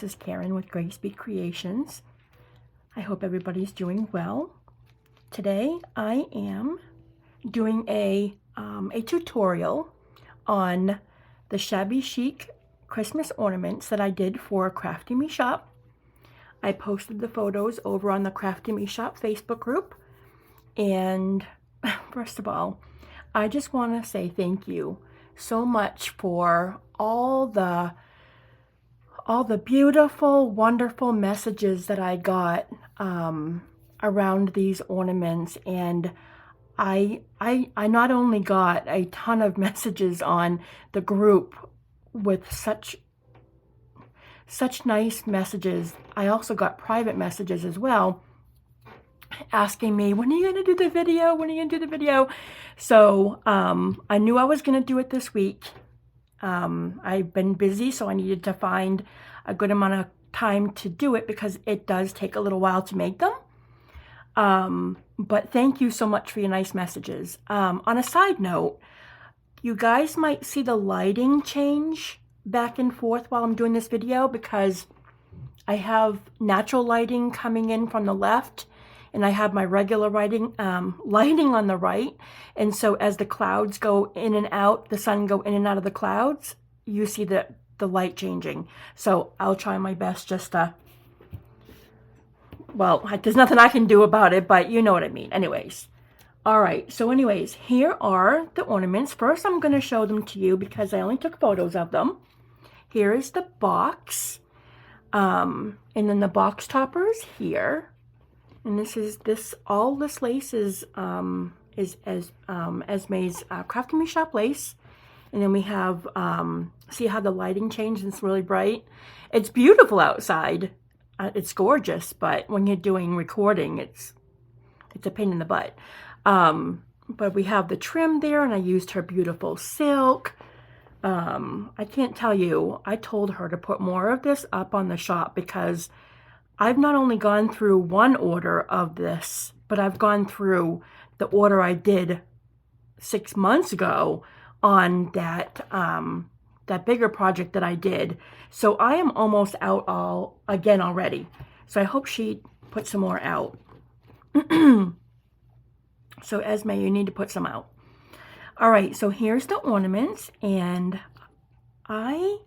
is Karen with Grace Beat Creations. I hope everybody's doing well. Today I am doing a tutorial on the Shabby Chic Christmas ornaments that I did for Crafty Me Shop. I posted the photos over on the Crafty Me Shop Facebook group. And first of all, I just want to say thank you so much for all the beautiful, wonderful messages that I got around these ornaments. And I not only got a ton of messages on the group with such nice messages, I also got private messages as well asking me, when are you going to do the video? When are you going to do the video? So I knew I was going to do it this week. I've been busy, so I needed to find a good amount of time to do it because it does take a little while to make them. But thank you so much for your nice messages. On a side note, you guys might see the lighting change back and forth while I'm doing this video because I have natural lighting coming in from the left and I have my regular lighting on the right. And so as the clouds go in and out, the sun go in and out of the clouds, you see the light changing. So I'll try my best just to, well, there's nothing I can do about it, but you know what I mean. Anyways. All right. So anyways, here are the ornaments. First, I'm going to show them to you because I only took photos of them. Here is the box. And then the box topper is here. And all this lace is Esme's Crafty Me Shop lace. And then we have, see how the lighting changed? It's really bright. It's beautiful outside. It's gorgeous, but when you're doing recording, it's a pain in the butt. But we have the trim there, and I used her beautiful silk. I can't tell you, I told her to put more of this up on the shop because I've not only gone through one order of this, but I've gone through the order I did 6 months ago on that bigger project that I did. So I am almost out again already. So I hope she puts some more out. So Esme, you need to put some out. All right, so here's the ornaments, and I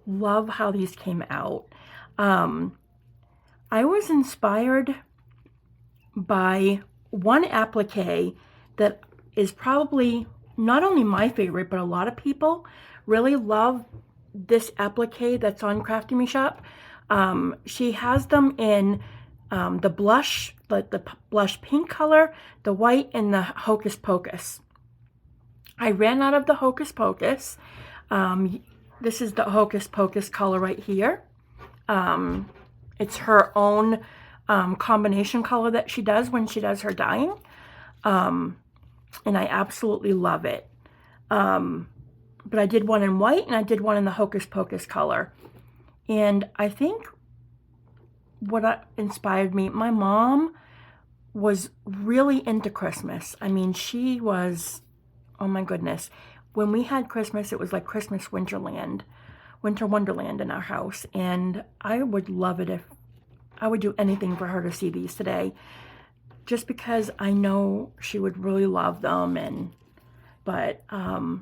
love how these came out. I was inspired by one applique that is probably not only my favorite, but a lot of people really love this applique that's on Crafty Me Shop. She has them in the blush, the blush pink color, the white, and the Hocus Pocus. I ran out of the Hocus Pocus. This is the Hocus Pocus color right here. It's her own combination color that she does when she does her dyeing. And I absolutely love it. But I did one in white and I did one in the Hocus Pocus color. And I think what inspired me, my mom was really into Christmas. I mean, she was, oh my goodness. When we had Christmas, it was like Christmas winter wonderland in our house. And I would love it if I would do anything for her to see these today. Just because I know she would really love them. But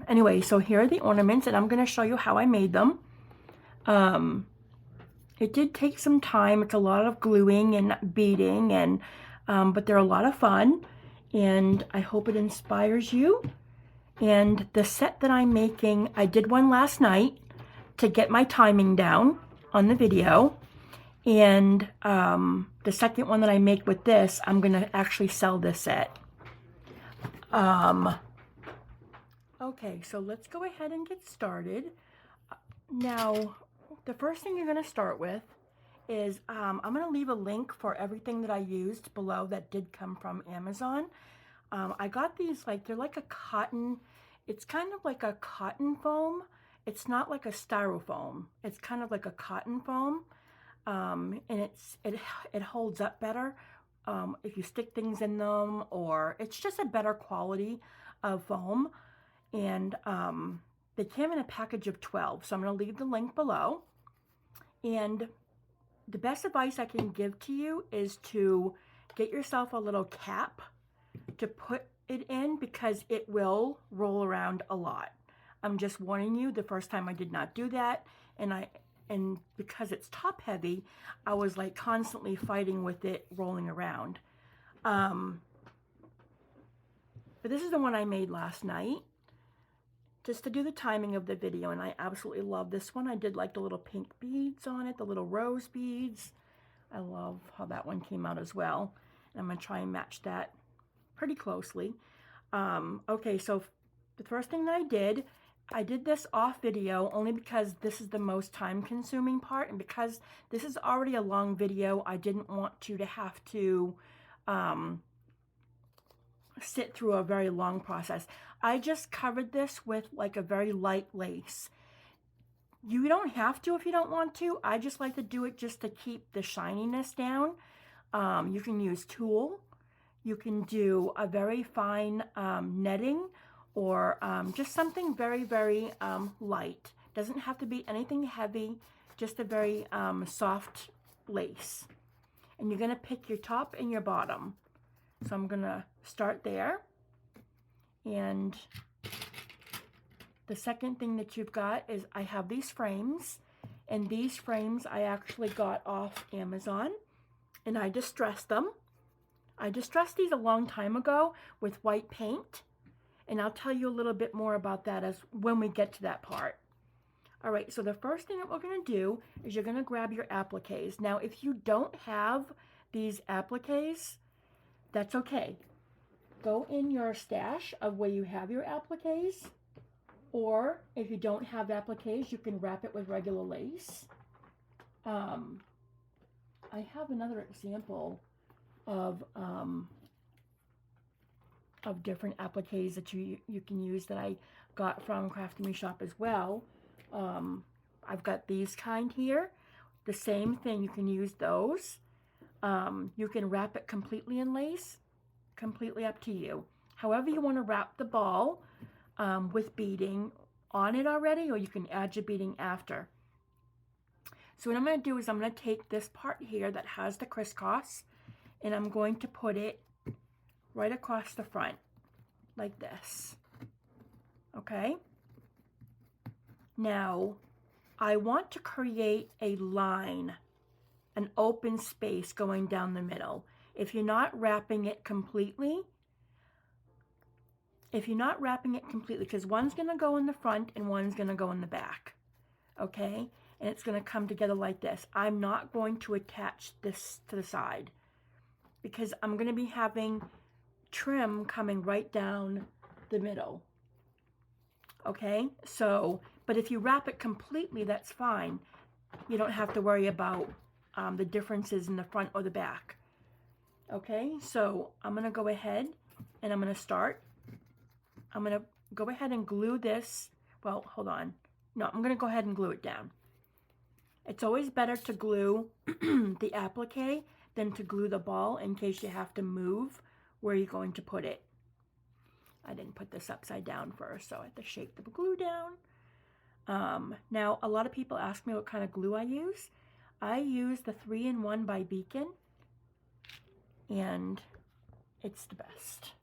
anyway, so here are the ornaments, and I'm going to show you how I made them. It did take some time. It's a lot of gluing and beading, but they're a lot of fun, and I hope it inspires you. And the set that I'm making, I did one last night to get my timing down on the video. And the second one that I make with this, I'm going to actually sell this set. Okay, so let's go ahead and get started. Now, the first thing you're going to start with is I'm going to leave a link for everything that I used below that did come from Amazon. I got these, they're like a cotton, it's kind of like a cotton foam. It's not like a styrofoam. It's kind of like a cotton foam. And it holds up better if you stick things in them, or it's just a better quality of foam. And they came in a package of 12, so I'm going to leave the link below. And the best advice I can give to you is to get yourself a little cap to put it in, because it will roll around a lot. I'm just warning you, the first time I did not do that, and because it's top heavy, I was like constantly fighting with it rolling around. But this is the one I made last night, just to do the timing of the video, and I absolutely love this one. I did like the little pink beads on it, the little rose beads. I love how that one came out as well. And I'm going to try and match that pretty closely. Okay, so the first thing that I did this off video only because this is the most time consuming part, and because this is already a long video, I didn't want you to have to sit through a very long process. I just covered this with like a very light lace. You don't have to if you don't want to. I just like to do it just to keep the shininess down. You can use tulle. You can do a very fine netting, or just something very, very light. Doesn't have to be anything heavy, just a very soft lace. And you're gonna pick your top and your bottom. So I'm gonna start there. And the second thing that you've got is I have these frames, and these frames I actually got off Amazon, and I distressed them. I distressed these a long time ago with white paint, and I'll tell you a little bit more about that as when we get to that part. All right, so the first thing that we're going to do is you're going to grab your appliques. Now, if you don't have these appliques, that's okay. Go in your stash of where you have your appliques, or if you don't have appliques, you can wrap it with regular lace. I have another example of different appliques that you can use that I got from Crafty Me Shop as well. I've got these kind here. The same thing, you can use those. You can wrap it completely in lace, completely up to you. However you want to wrap the ball with beading on it already, or you can add your beading after. So what I'm going to do is I'm going to take this part here that has the crisscross, and I'm going to put it right across the front, like this. Okay? Now, I want to create a line, an open space going down the middle. If you're not wrapping it completely, because one's going to go in the front and one's going to go in the back. Okay? And it's going to come together like this. I'm not going to attach this to the side, because I'm going to be having trim coming right down the middle. Okay, so, but if you wrap it completely, that's fine. You don't have to worry about the differences in the front or the back. Okay, so I'm going to go ahead and I'm going to start. I'm going to go ahead and glue this. Well, hold on. No, I'm going to go ahead and glue it down. It's always better to glue the applique than to glue the ball in case you have to move where you're going to put it. I didn't put this upside down first, so I have to shake the glue down. Now, a lot of people ask me what kind of glue I use. I use the 3-in-1 by Beacon, and it's the best.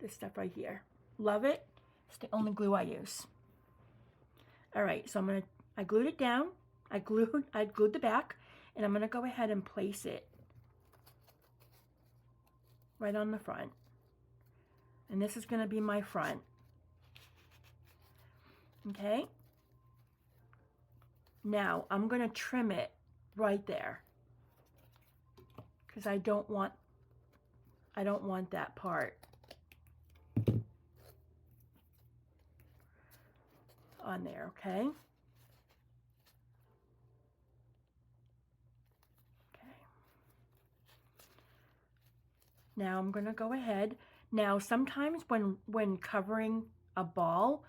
This stuff right here. Love it. It's the only glue I use. All right, so I glued it down. I glued the back, and I'm going to go ahead and place it right on the front. And this is going to be my front. Okay? Now, I'm going to trim it right there, because I don't want that part on there, okay? Now I'm going to go ahead. Now sometimes when covering a ball,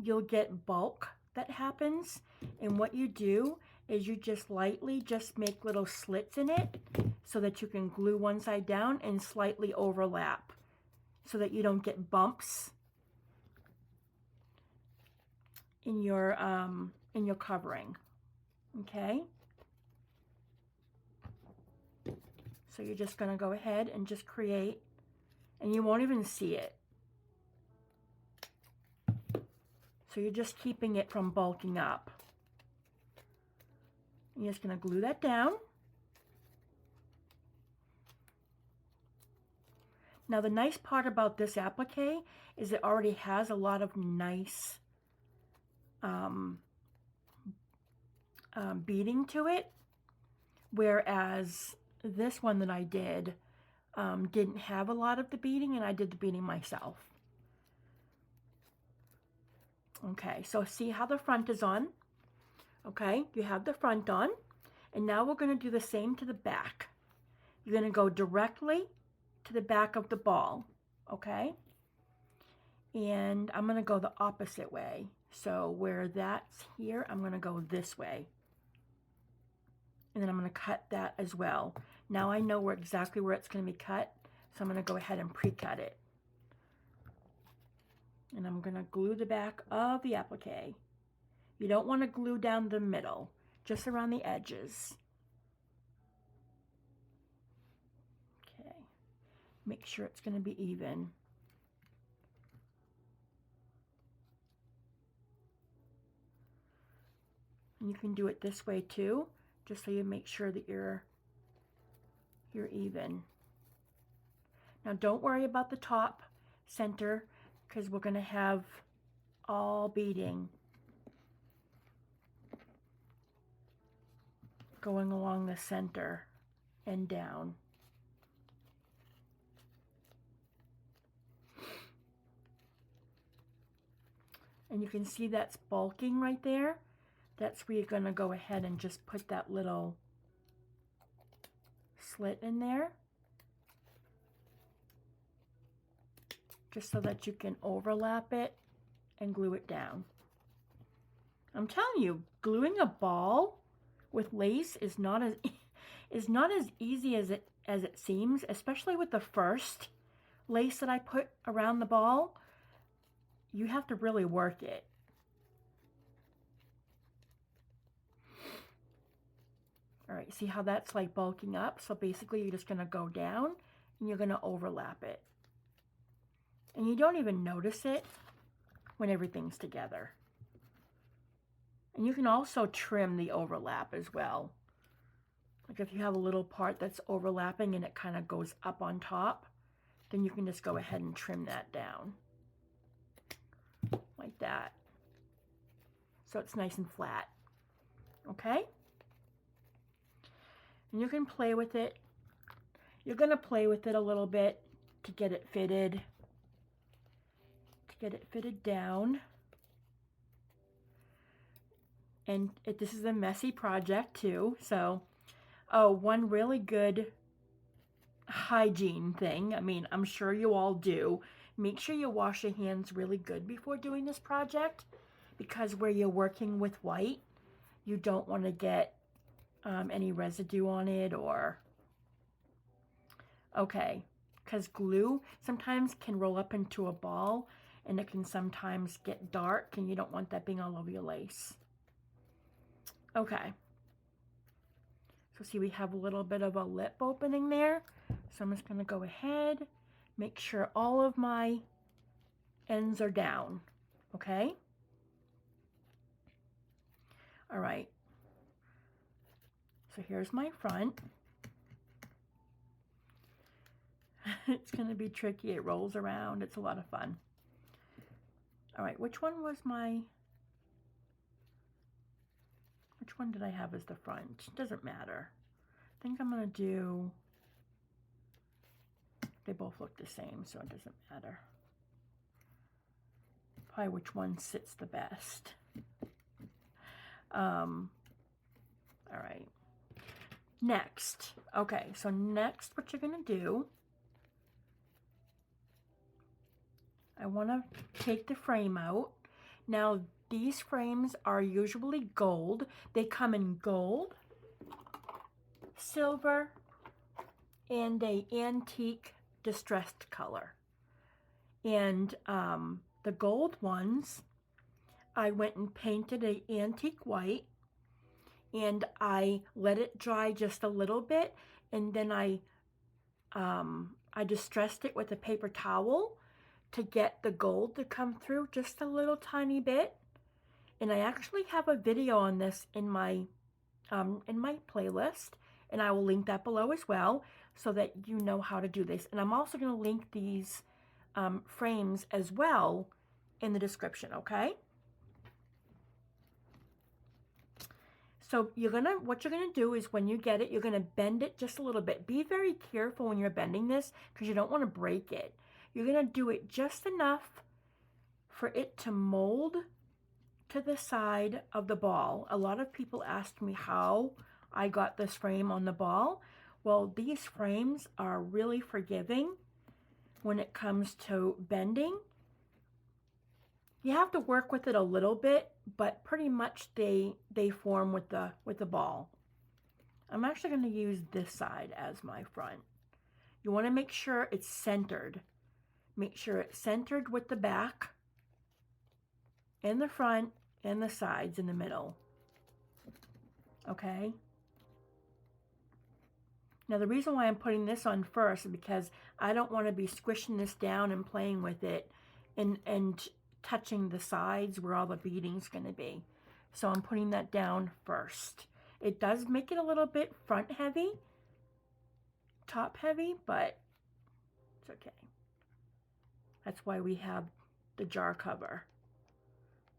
you'll get bulk that happens. And what you do is you just lightly just make little slits in it so that you can glue one side down and slightly overlap so that you don't get bumps in your covering. Okay? So you're just going to go ahead and just create, and you won't even see it. So you're just keeping it from bulking up. You're just going to glue that down. Now the nice part about this applique is it already has a lot of nice beading to it, whereas this one that I did didn't have a lot of the beading, and I did the beading myself. Okay, so see how the front is on? Okay, you have the front on, and now we're going to do the same to the back. You're going to go directly to the back of the ball, okay? And I'm going to go the opposite way. So where that's here, I'm going to go this way. And then I'm going to cut that as well. Now I know exactly where it's going to be cut, so I'm going to go ahead and pre-cut it. And I'm going to glue the back of the applique. You don't want to glue down the middle, just around the edges. Okay, make sure it's going to be even. And you can do it this way too, just so you make sure that you're even. Now don't worry about the top center, because we're going to have all beading going along the center and down. And you can see that's bulking right there. That's where you're going to go ahead and just put that little slit in there, just so that you can overlap it and glue it down. I'm telling you, gluing a ball with lace is not as easy as it seems, especially with the first lace that I put around the ball. You have to really work it. All right, see how that's like bulking up? So basically you're just going to go down and you're going to overlap it. And you don't even notice it when everything's together. And you can also trim the overlap as well. Like if you have a little part that's overlapping and it kind of goes up on top, then you can just go ahead and trim that down. Like that. So it's nice and flat. Okay? And you can play with it. You're going to play with it a little bit to get it fitted. To get it fitted down. And this is a messy project too. So, oh, one really good hygiene thing. I mean, I'm sure you all do. Make sure you wash your hands really good before doing this project, because where you're working with white, you don't want to get any residue on it, or okay, because glue sometimes can roll up into a ball and it can sometimes get dark, and you don't want that being all over your lace. Okay, so see, we have a little bit of a lip opening there, so I'm just going to go ahead, make sure all of my ends are down. Okay, all right. So here's my front. It's going to be tricky. It rolls around. It's a lot of fun. All right, which one did I have as the front? Doesn't matter. I think I'm going to do, they both look the same, so it doesn't matter. Probably which one sits the best. All right. Next, okay, so next what you're going to do, I want to take the frame out. Now, these frames are usually gold. They come in gold, silver, and an antique distressed color. And the gold ones, I went and painted an antique white, and I let it dry just a little bit, and then I I distressed it with a paper towel to get the gold to come through just a little tiny bit. And I actually have a video on this in my playlist, and I will link that below as well so that you know how to do this. And I'm also going to link these frames as well in the description, okay? So what you're gonna do is when you get it, you're gonna bend it just a little bit. Be very careful when you're bending this because you don't want to break it. You're gonna do it just enough for it to mold to the side of the ball. A lot of people asked me how I got this frame on the ball. Well, these frames are really forgiving when it comes to bending. You have to work with it a little bit, but pretty much they form with the ball. I'm actually going to use this side as my front. You want to make sure it's centered. Make sure it's centered with the back and the front and the sides in the middle. Okay? Now the reason why I'm putting this on first is because I don't want to be squishing this down and playing with it and touching the sides where all the beading's going to be. So I'm putting that down first. It does make it a little bit front heavy, top heavy, but it's okay. That's why we have the jar cover.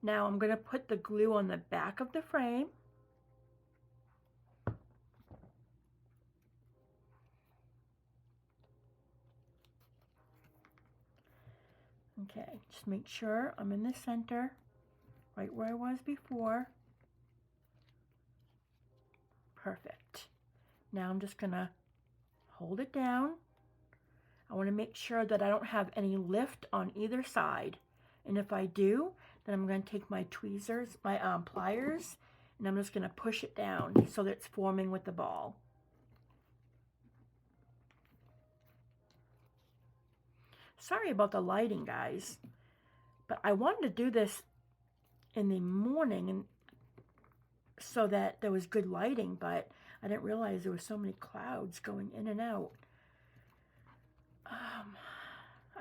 Now I'm going to put the glue on the back of the frame. Okay, just make sure I'm in the center, right where I was before. Perfect. Now I'm just gonna hold it down. I want to make sure that I don't have any lift on either side. And if I do, then I'm going to take my tweezers, my pliers, and I'm just going to push it down so that it's forming with the ball. Sorry about the lighting, guys, but I wanted to do this in the morning and so that there was good lighting, but I didn't realize there were so many clouds going in and out.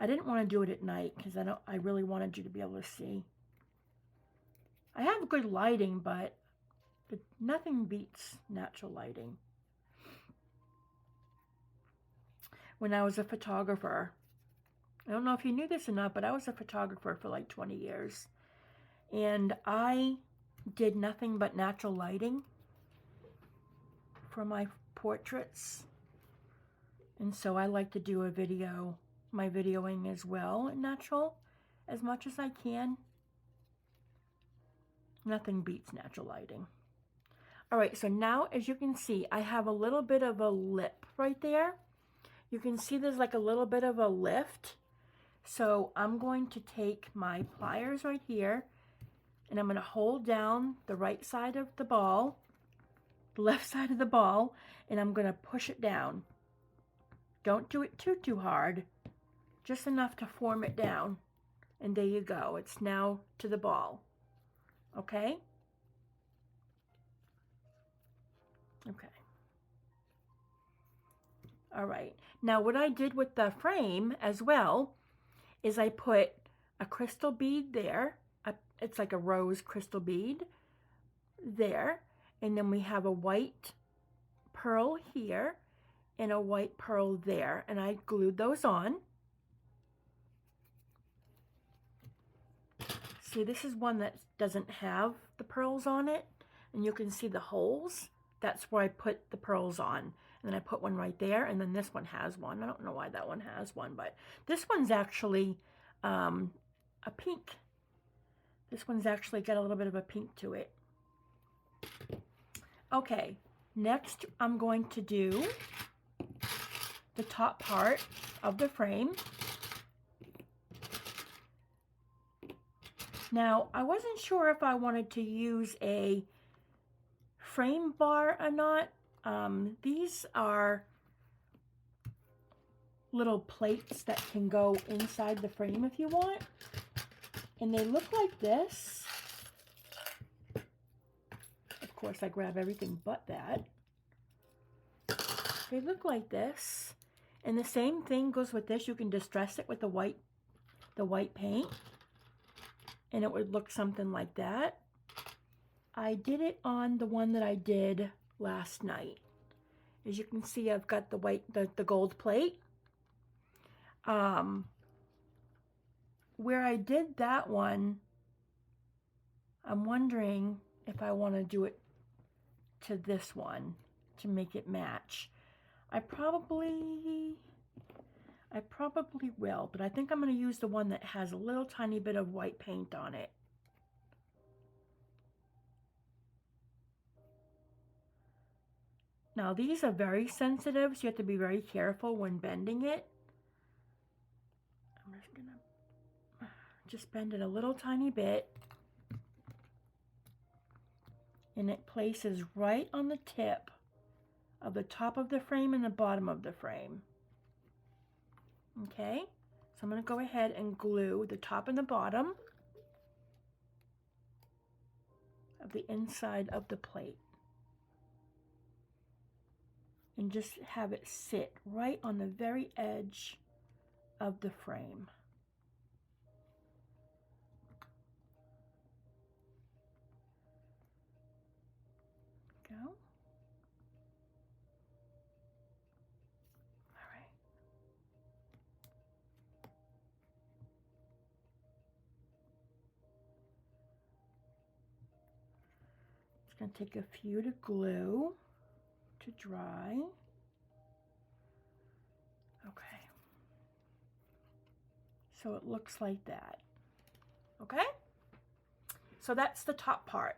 I didn't want to do it at night because I really wanted you to be able to see. I have good lighting, but nothing beats natural lighting. When I was a photographer, I don't know if you knew this or not, but I was a photographer for like 20 years. And I did nothing but natural lighting for my portraits. And so I like to do my videoing as well in natural as much as I can. Nothing beats natural lighting. All right, so now as you can see, I have a little bit of a lip right there. You can see there's like a little bit of a lift. So I'm going to take my pliers right here and I'm going to hold down the right side of the ball, the left side of the ball, and I'm going to push it down. Don't do it too hard, just enough to form it down. And there you go. It's now to the ball. Okay? Okay. All right. Now what I did with the frame as well is I put a crystal bead there. It's like a rose crystal bead there. And then we have a white pearl here and a white pearl there. And I glued those on. See, this is one that doesn't have the pearls on it. And you can see the holes. That's where I put the pearls on. And then I put one right there. And then this one has one. I don't know why that one has one. But this one's actually a pink. This one's actually got a little bit of a pink to it. Okay. Next, I'm going to do the top part of the frame. Now, I wasn't sure if I wanted to use a frame bar or not. These are little plates that can go inside the frame if you want. And they look like this. Of course, I grab everything but that. They look like this. And the same thing goes with this. You can distress it with the white paint, and it would look something like that. I did it on the one that I did last night. As you can see, I've got the gold plate. Where I did that one, I'm wondering if I want to do it to this one to make it match. I probably will, but I think I'm going to use the one that has a little tiny bit of white paint on it. Now these are very sensitive, so you have to be very careful when bending it. I'm just going to just bend it a little tiny bit. And it places right on the tip of the top of the frame and the bottom of the frame. Okay, so I'm going to go ahead and glue the top and the bottom of the inside of the plate. And just have it sit right on the very edge of the frame. Go. All right. Just going to take a few to glue to dry. Okay. So it looks like that. Okay? So that's the top part.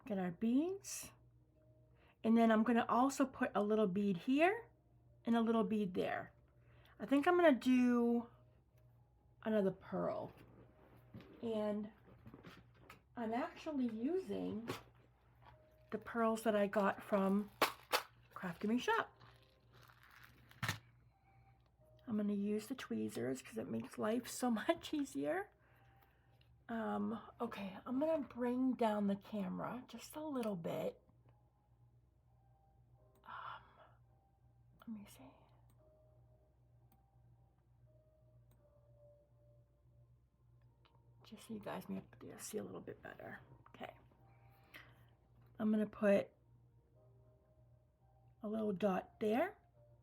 Get our beads. And then I'm going to also put a little bead here and a little bead there. I think I'm going to do another pearl. And I'm actually using the pearls that I got from Crafty Me Shop. I'm going to use the tweezers because it makes life so much easier. Okay, I'm going to bring down the camera just a little bit. Let me see. Just so you guys may be able to see a little bit better. Okay. I'm going to put a little dot there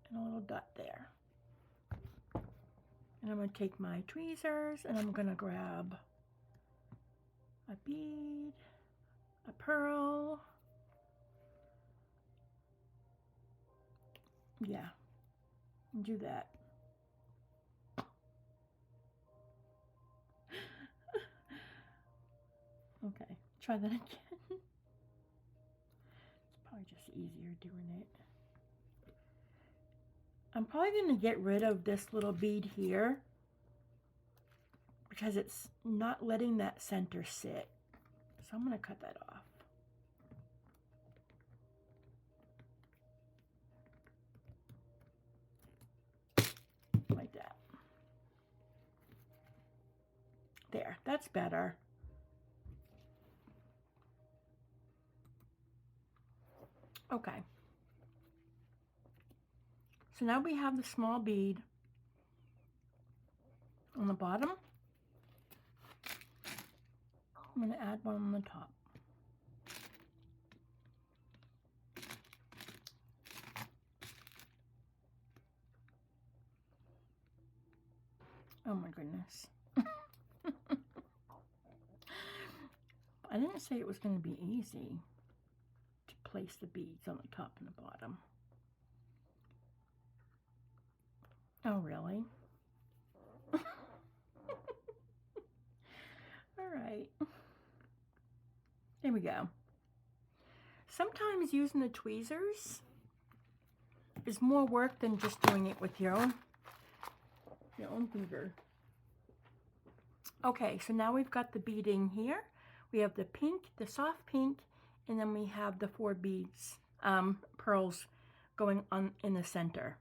and a little dot there. And I'm going to take my tweezers and I'm going to grab a bead, a pearl. Yeah, do that. Okay, try that again. It's probably just easier doing it. I'm probably going to get rid of this little bead here because it's not letting that center sit. So I'm going to cut that off. Like that. There, that's better. Okay. So now we have the small bead on the bottom. I'm going to add one on the top. Oh my goodness. I didn't say it was going to be easy to place the beads on the top and the bottom. Oh, really? All right. There we go. Sometimes using the tweezers is more work than just doing it with your own finger. Okay, so now we've got the beading here. We have the pink, the soft pink, and then we have the 4 beads, pearls going on in the center.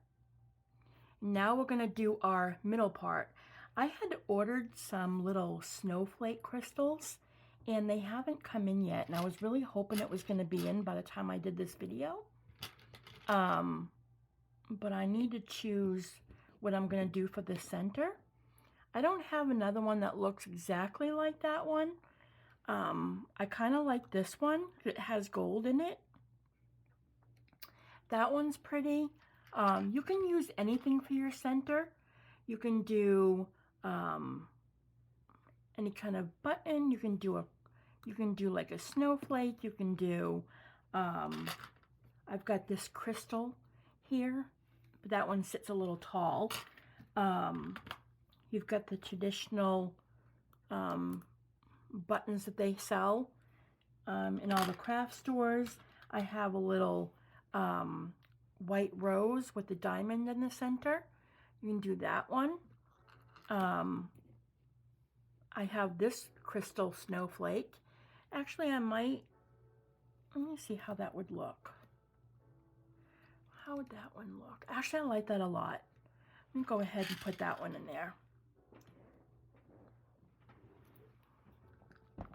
Now we're going to do our middle part. I had ordered some little snowflake crystals and they haven't come in yet, and I was really hoping it was going to be in by the time I did this video. but I need to choose what I'm going to do for the center. I don't have another one that looks exactly like that one. I kind of like this one. It has gold in it. That one's pretty. You can use anything for your center. You can do any kind of button. You can do like a snowflake. You can do, I've got this crystal here, but that one sits a little tall. You've got the traditional buttons that they sell in all the craft stores. I have a little white rose with the diamond in the center. You can do that one. I have this crystal snowflake. Actually, let me see how that would look. How would that one look? Actually, I like that a lot. Let me go ahead and put that one in there.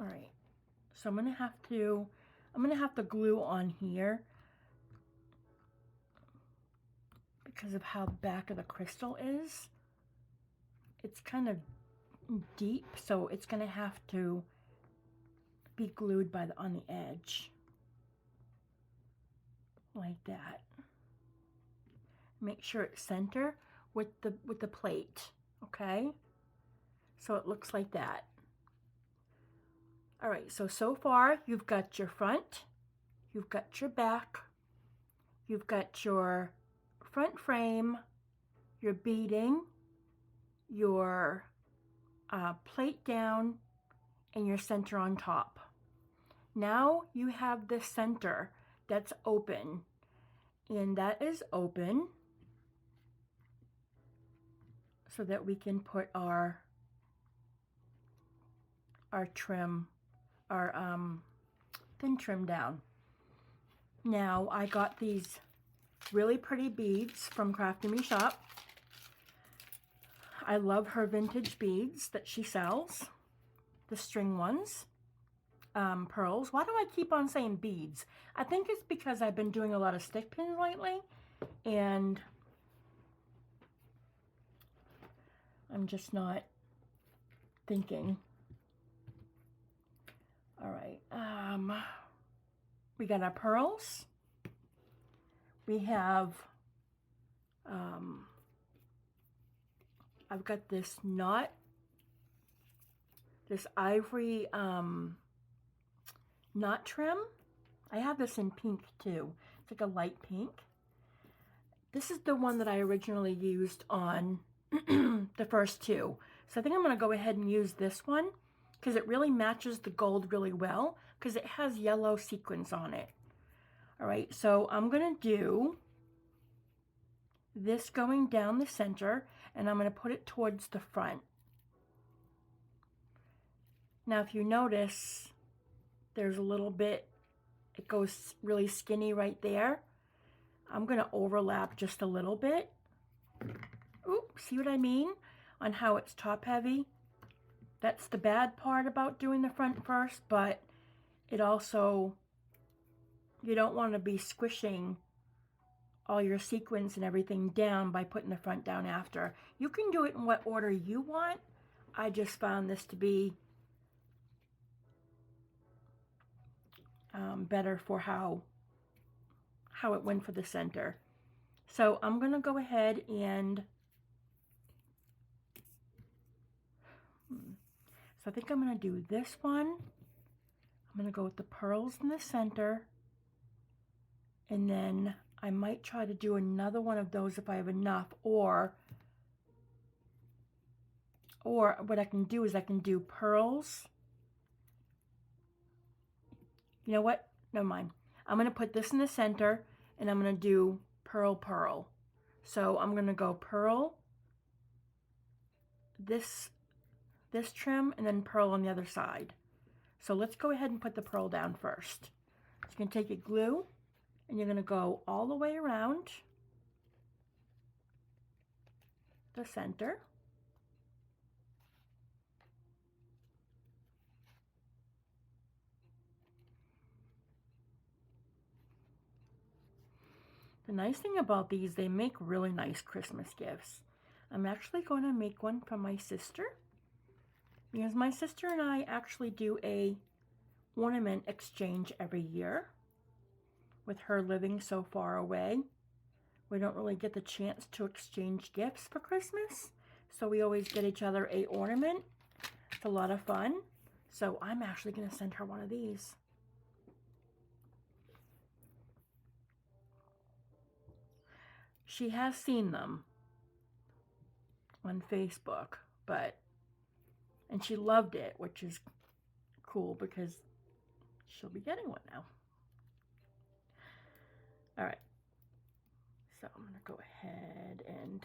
All right, so I'm gonna have to glue on here because of how the back of the crystal is. It's kind of deep, so it's gonna have to be glued on the edge, like that. Make sure it's center with the plate, okay? So it looks like that. All right, so far you've got your front, you've got your back, you've got your front frame, your beading, your plate down, and your center on top. Now you have the center that's open, and that is open so that we can put our trim, our thin trim down. Now I got these really pretty beads from Crafty Me Shop. I love her vintage beads that she sells, the string ones, pearls. Why do I keep on saying beads? I think it's because I've been doing a lot of stick pins lately, and I'm just not thinking. All right, we got our pearls. We have, I've got this knot, this ivory knot trim. I have this in pink too. It's like a light pink. This is the one that I originally used on the first two. So I think I'm going to go ahead and use this one because it really matches the gold really well because it has yellow sequins on it. All right, so I'm going to do this going down the center, and I'm going to put it towards the front. Now, if you notice, there's a little bit, it goes really skinny right there. I'm going to overlap just a little bit. Ooh, see what I mean? On how it's top heavy. That's the bad part about doing the front first, but it also, you don't want to be squishing all your sequins and everything down by putting the front down after. You can do it in what order you want. I just found this to be better for how it went for the center. So I'm going to go ahead and so I think I'm going to do this one. I'm going to go with the pearls in the center, and then I might try to do another one of those if I have enough, or what I can do is I can do pearls. You know what? Never mind. I'm going to put this in the center, and I'm going to do pearl, pearl. So I'm going to go pearl, this trim, and then pearl on the other side. So let's go ahead and put the pearl down first. So you're going to take your glue, and you're going to go all the way around the center. The nice thing about these, they make really nice Christmas gifts. I'm actually going to make one for my sister, because my sister and I actually do a ornament exchange every year. With her living so far away, we don't really get the chance to exchange gifts for Christmas, so we always get each other a ornament. It's a lot of fun. So I'm actually going to send her one of these. She has seen them on Facebook, and she loved it, which is cool because she'll be getting one now. All right, so I'm gonna go ahead and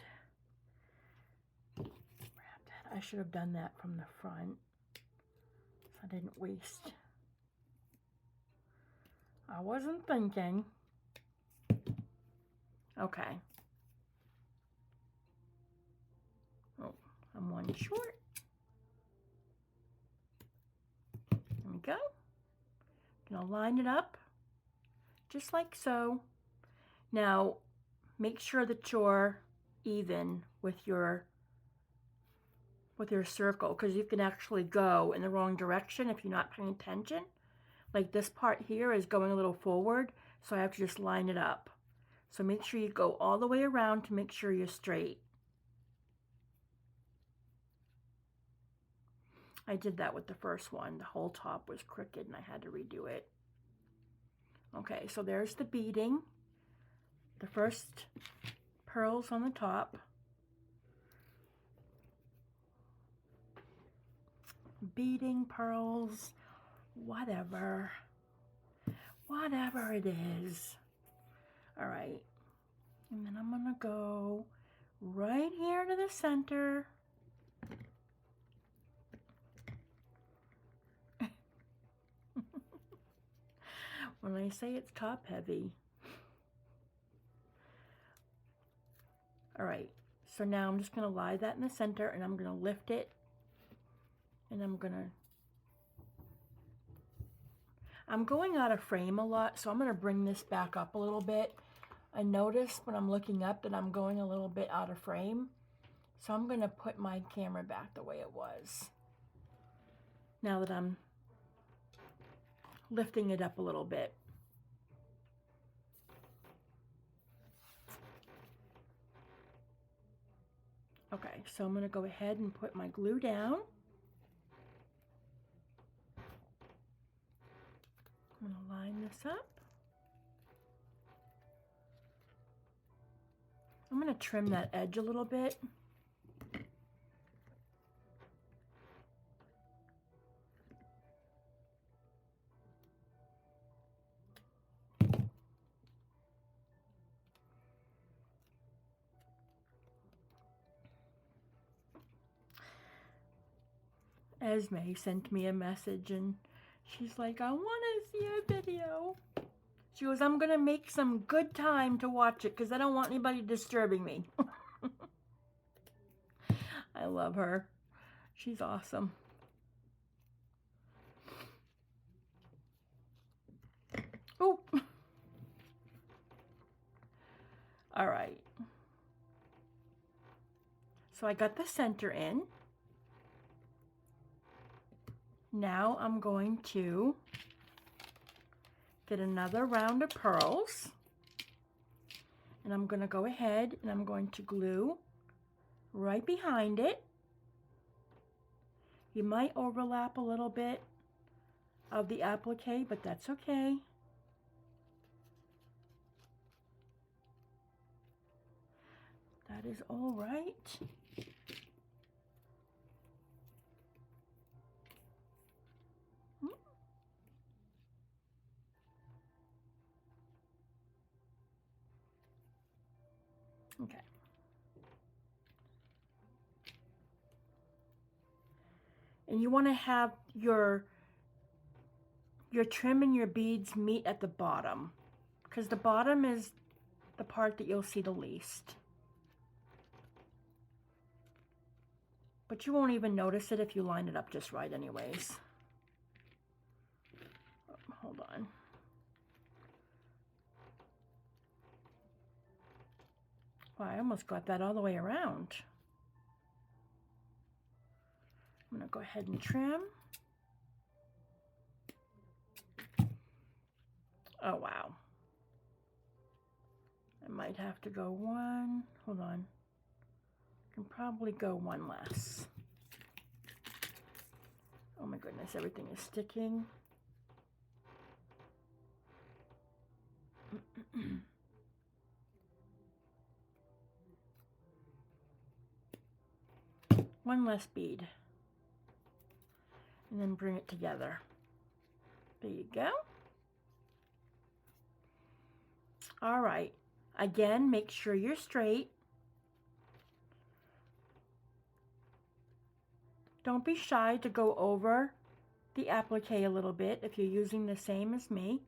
wrap that. I should have done that from the front, so I didn't waste. I wasn't thinking. Okay. Oh, I'm one short. There we go. Gonna line it up just like so. Now, make sure that you're even with your circle, because you can actually go in the wrong direction if you're not paying attention. Like this part here is going a little forward, so I have to just line it up. So make sure you go all the way around to make sure you're straight. I did that with the first one. The whole top was crooked and I had to redo it. Okay, so there's the beading. The first pearls on the top. Beading, pearls, whatever. Whatever it is. All right, and then I'm gonna go right here to the center. When I say it's top heavy. All right, so now I'm just gonna lie that in the center and I'm gonna lift it and I'm going out of frame a lot, so I'm gonna bring this back up a little bit. I noticed when I'm looking up that I'm going a little bit out of frame, so I'm gonna put my camera back the way it was. Now that I'm lifting it up a little bit. Okay, so I'm gonna go ahead and put my glue down. I'm gonna line this up. I'm gonna trim that edge a little bit. Esme sent me a message and she's like, I want to see a video. She goes, I'm going to make some good time to watch it because I don't want anybody disturbing me. I love her. She's awesome. Oh. All right. So I got the center in. Now I'm going to get another round of pearls. And I'm going to go ahead and I'm going to glue right behind it. You might overlap a little bit of the applique, but that's okay. That is all right. Okay. And you want to have your trim and your beads meet at the bottom, because the bottom is the part that you'll see the least. But you won't even notice it if you line it up just right anyways. Oh, hold on. Well, I almost got that all the way around. I'm going to go ahead and trim. Oh, wow. I might have to go one. Hold on. I can probably go one less. Oh my goodness, everything is sticking. One less bead. And then bring it together. There you go. All right. Again, make sure you're straight. Don't be shy to go over the applique a little bit if you're using the same as me.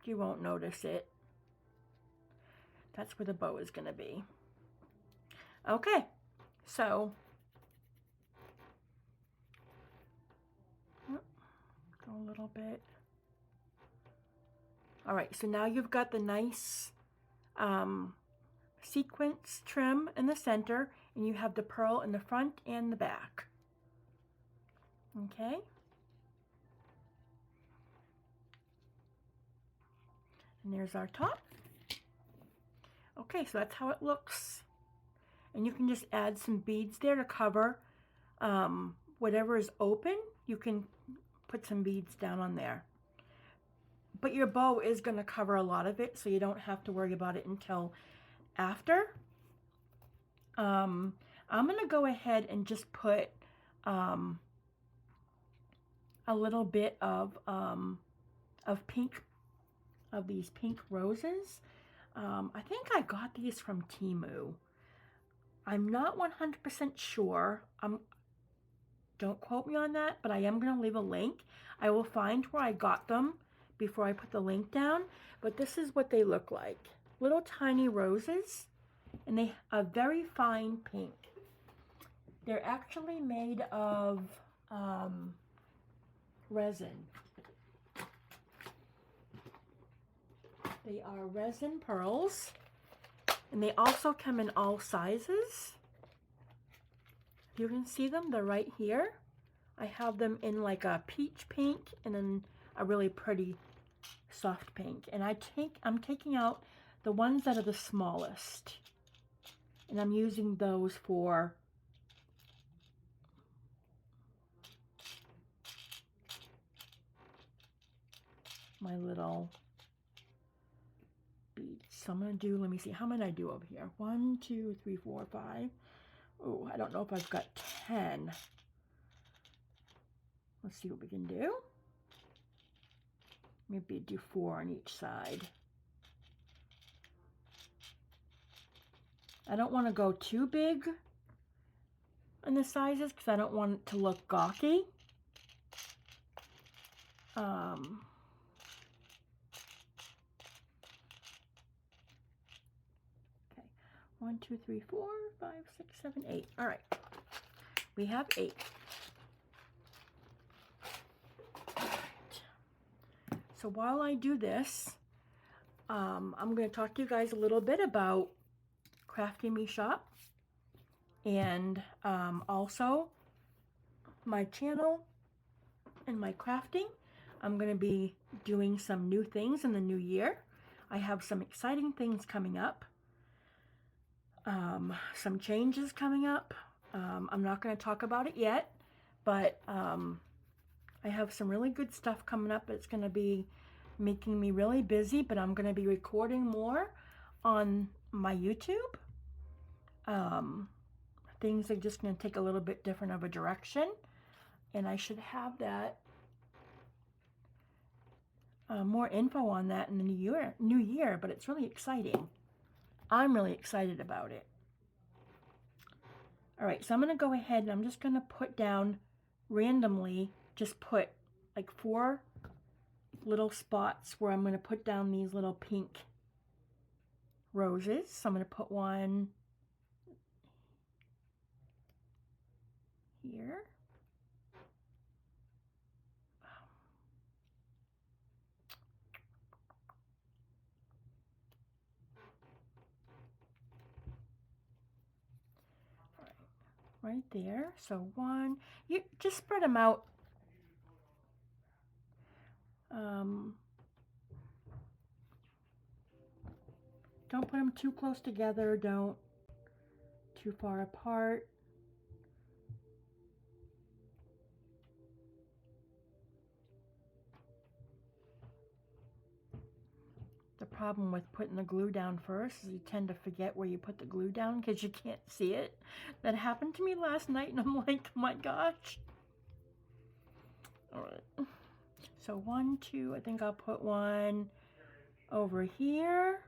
You won't notice it. That's where the bow is going to be. Okay, so go a little bit. All right, so now you've got the nice sequence trim in the center, and you have the pearl in the front and the back. Okay. And there's our top. Okay, so that's how it looks. And you can just add some beads there to cover whatever is open. You can put some beads down on there. But your bow is going to cover a lot of it, so you don't have to worry about it until after. I'm going to go ahead and just put a little bit of pink, of these pink roses. I think I got these from Temu. I'm not 100% sure. Don't quote me on that, but I am going to leave a link. I will find where I got them before I put the link down. But this is what they look like. Little tiny roses, and they are very fine pink. They're actually made of resin. They are resin pearls, and they also come in all sizes. You can see them, they're right here. I have them in like a peach pink and then a really pretty soft pink. And I'm taking out the ones that are the smallest, and I'm using those for my little beads. So I'm gonna do, let me see, how many I do over here? 1, 2, 3, 4, 5. Oh, I don't know if I've got 10. Let's see what we can do. Maybe do 4 on each side. I don't want to go too big in the sizes because I don't want it to look gawky. Okay, 1, 2, 3, 4, 5, 6, 7, 8. All right, we have 8. All right. So while I do this, I'm going to talk to you guys a little bit about Crafty Me Shop, and also my channel and my crafting. I'm going to be doing some new things in the new year. I have some exciting things coming up, some changes coming up. I'm not going to talk about it yet, but I have some really good stuff coming up. It's going to be making me really busy, but I'm going to be recording more on my YouTube. Things are just going to take a little bit different of a direction, and I should have that more info on that in the new year, but it's really exciting. I'm really excited about it. All right, so I'm going to go ahead and I'm just going to put down randomly, just put like 4 little spots where I'm going to put down these little pink roses. So I'm going to put one here. right there. So one, you just spread them out. Don't put them too close together. Don't too far apart. The problem with putting the glue down first is you tend to forget where you put the glue down because you can't see it. That happened to me last night and I'm like, oh my gosh. All right. So 1, 2, I think I'll put one over here.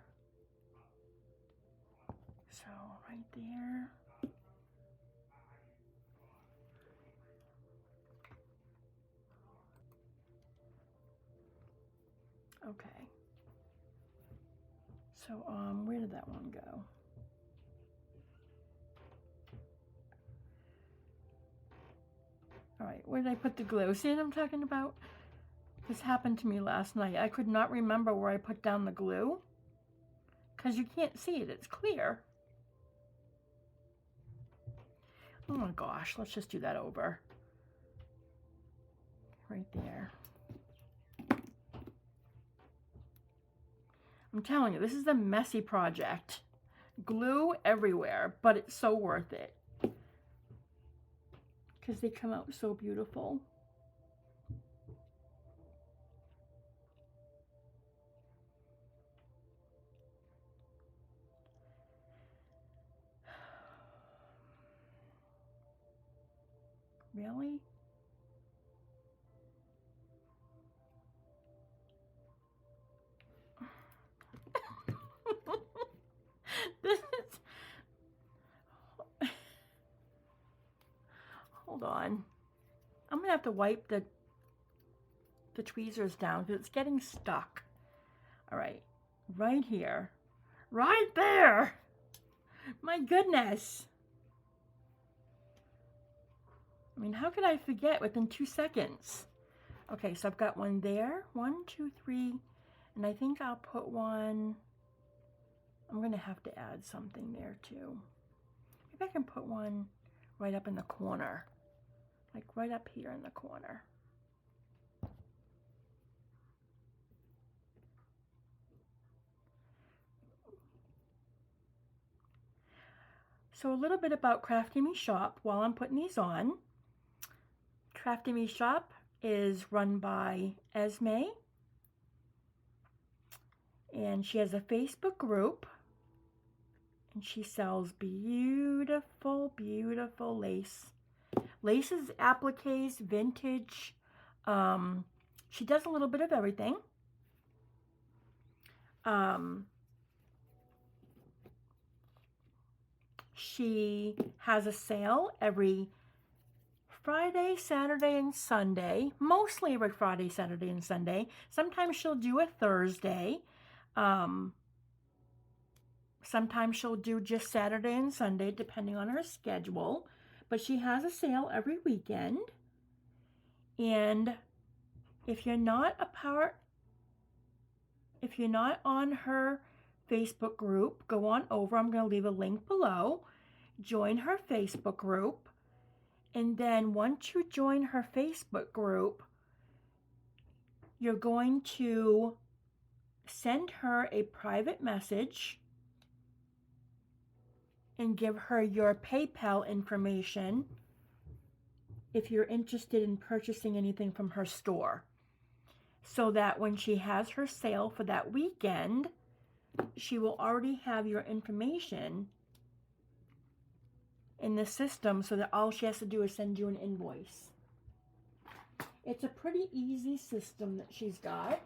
So right there. Okay. So where did that one go? All right, where did I put the glue? See what I'm talking about? This happened to me last night. I could not remember where I put down the glue because you can't see it. It's clear. Oh my gosh, let's just do that over. Right there. I'm telling you, this is a messy project. Glue everywhere, but it's so worth it. Because they come out so beautiful. Really? This is... Hold on. I'm going to have to wipe the tweezers down because it's getting stuck. All right. Right here. Right there. My goodness. I mean, how could I forget within 2 seconds? Okay, so I've got one there. 1, 2, 3. And I think I'll put one... I'm going to have to add something there too. Maybe I can put one right up in the corner. Like right up here in the corner. So a little bit about Crafty Me Shop while I'm putting these on. Crafty Me Shop is run by Esme. And she has a Facebook group. And she sells beautiful, beautiful lace. Laces, appliques, vintage. She does a little bit of everything. She has a sale every Friday, Saturday, and Sunday. Mostly every Friday, Saturday, and Sunday. Sometimes she'll do a Thursday. Sometimes she'll do just Saturday and Sunday, depending on her schedule. But she has a sale every weekend. And if you're not on her Facebook group, go on over. I'm going to leave a link below. Join her Facebook group. And then once you join her Facebook group, you're going to send her a private message and give her your PayPal information if you're interested in purchasing anything from her store. So that when she has her sale for that weekend, she will already have your information in the system so that all she has to do is send you an invoice. It's a pretty easy system that she's got.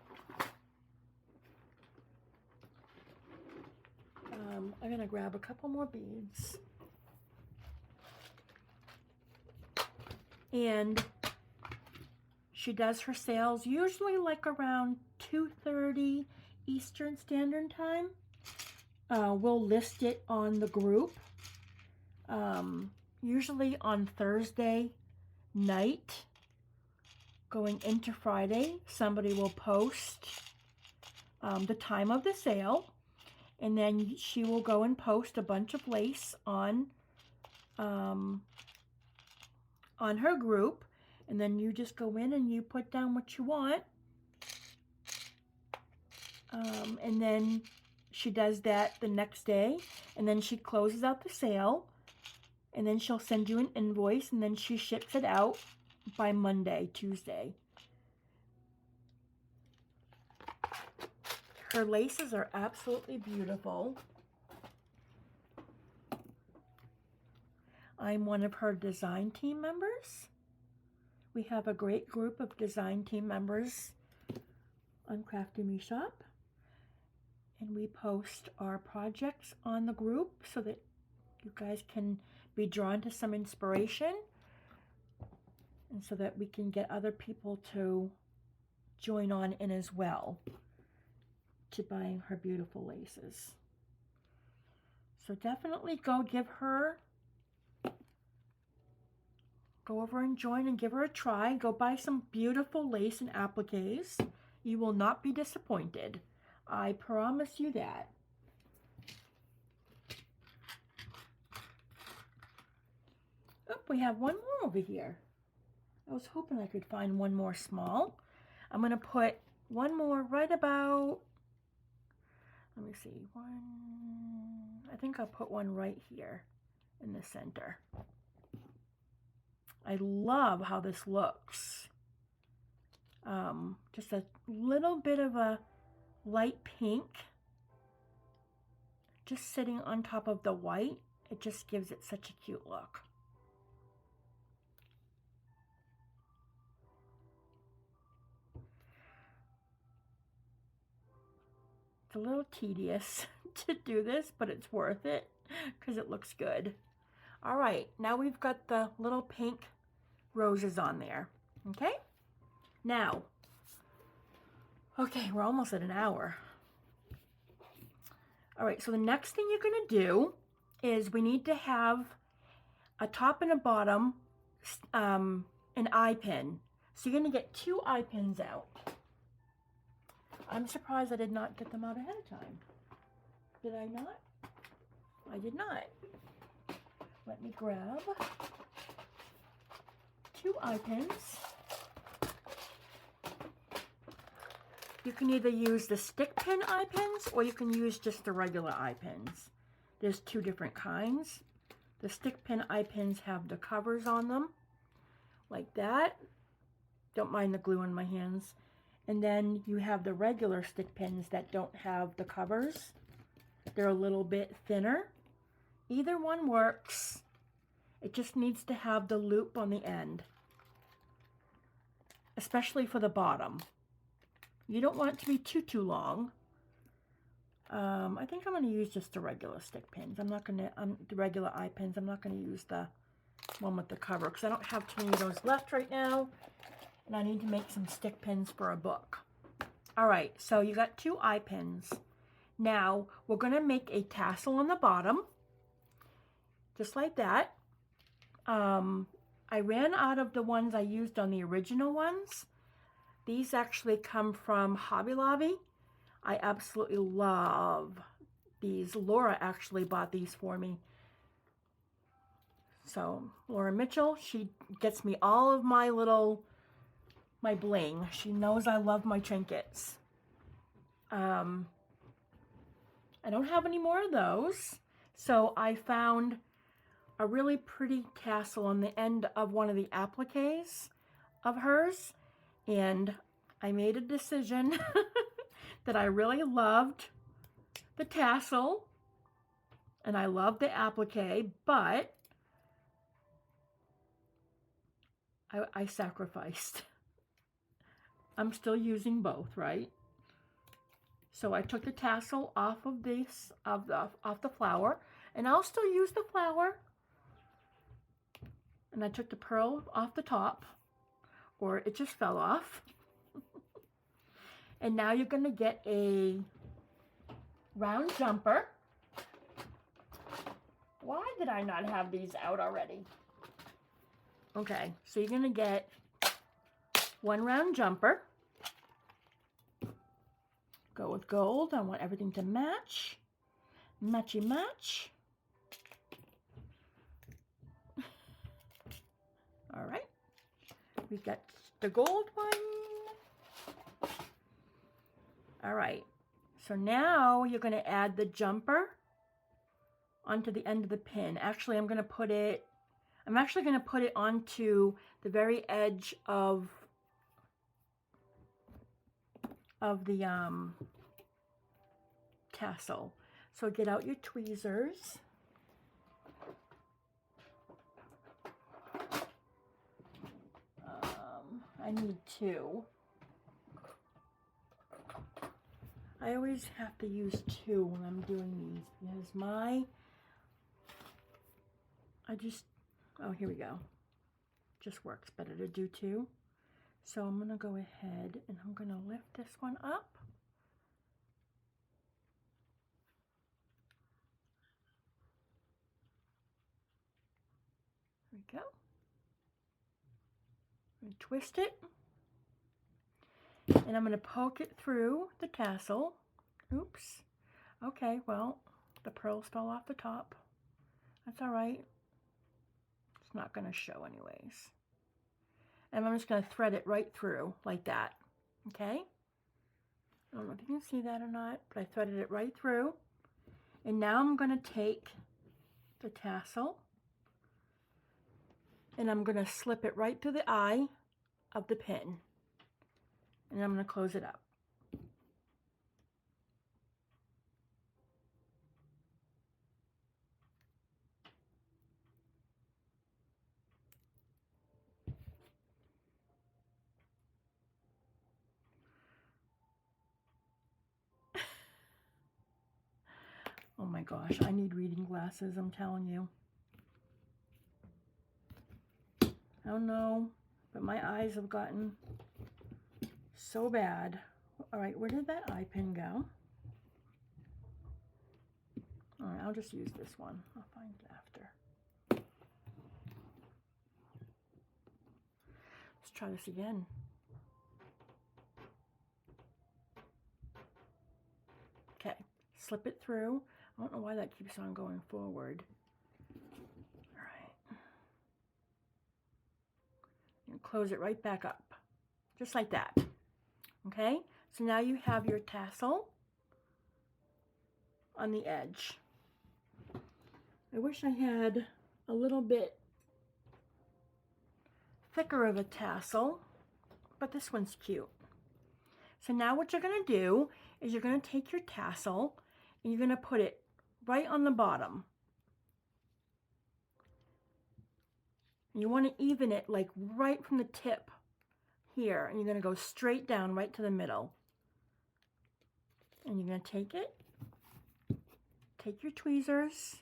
I'm going to grab a couple more beads. And she does her sales usually like around 2:30 Eastern Standard Time. We'll list it on the group. Usually on Thursday night, going into Friday, somebody will post the time of the sale. And then she will go and post a bunch of lace on on her group, and then you just go in and you put down what you want. And then she does that the next day, and then she closes out the sale, and then she'll send you an invoice, and then she ships it out by Monday, Tuesday. Her laces are absolutely beautiful. I'm one of her design team members. We have a great group of design team members on Crafty Me Shop. And we post our projects on the group so that you guys can be drawn to some inspiration, and so that we can get other people to join on in as well to buying her beautiful laces. So definitely go over and join and give her a try. Go buy some beautiful lace and appliques. You will not be disappointed. I promise you that. Oh, we have one more over here. I was hoping I could find one more small. I'm going to put one more right about, let me see, one, I think I'll put one right here in the center. I love how this looks. Just a little bit of a light pink just sitting on top of the white. It just gives it such a cute look. It's a little tedious to do this, but it's worth it because it looks good. All right, now we've got the little pink roses on there. Okay, now, okay, we're almost at an hour. All right, so the next thing you're going to do is we need to have a top and a bottom, an eye pin. So you're going to get 2 eye pins out. I'm surprised I did not get them out ahead of time. Did I not? I did not. Let me grab 2 eye pins. You can either use the stick pin eye pins or you can use just the regular eye pins. There's 2 different kinds. The stick pin eye pins have the covers on them, like that. Don't mind the glue on my hands. And then you have the regular stick pins that don't have the covers. They're a little bit thinner. Either one works. It just needs to have the loop on the end, especially for the bottom. You don't want it to be too long. I think I'm going to use just the regular stick pins. I'm not going to, the regular eye pins. I'm not going to use the one with the cover because I don't have too many of those left right now. And I need to make some stick pins for a book. All right, so you got 2 eye pins. Now, we're going to make a tassel on the bottom, just like that. I ran out of the ones I used on the original ones. These actually come from Hobby Lobby. I absolutely love these. Laura actually bought these for me. So, Laura Mitchell, she gets me all of my bling. She knows I love my trinkets. I don't have any more of those. So I found a really pretty tassel on the end of one of the appliques of hers. And I made a decision that I really loved the tassel and I loved the applique, but I sacrificed. I'm still using both, right? So I took the tassel off of this, off the flower, and I'll still use the flower. And I took the pearl off the top, or it just fell off. And now you're going to get a round jumper. Why did I not have these out already? Okay, so you're going to get 1 round jumper. Go with gold. I want everything to match. Matchy match. All right, we got the gold one. All right, so now you're going to add the jumper onto the end of the pin. Actually, I'm actually going to put it onto the very edge of the tassel. So get out your tweezers. I need two. I always have to use two when I'm doing these because oh, here we go. Just works better to do two. So I'm going to go ahead and I'm going to lift this one up. There we go. And twist it. And I'm going to poke it through the tassel. Oops. Okay, well, the pearls fell off the top. That's all right. It's not going to show anyways. And I'm just going to thread it right through like that. Okay? I don't know if you can see that or not, but I threaded it right through. And now I'm going to take the tassel and I'm going to slip it right through the eye of the pin. And I'm going to close it up. Oh my gosh, I need reading glasses, I'm telling you. I don't know, but my eyes have gotten so bad. All right, where did that eye pin go? All right, I'll just use this one. I'll find it after. Let's try this again. Okay, slip it through. I don't know why that keeps on going forward. All right. And close it right back up, just like that. Okay, so now you have your tassel on the edge. I wish I had a little bit thicker of a tassel, but this one's cute. So now what you're going to do is you're going to take your tassel and you're going to put it right on the bottom. And you want to even it like right from the tip here, and you're going to go straight down right to the middle. And you're going to take your tweezers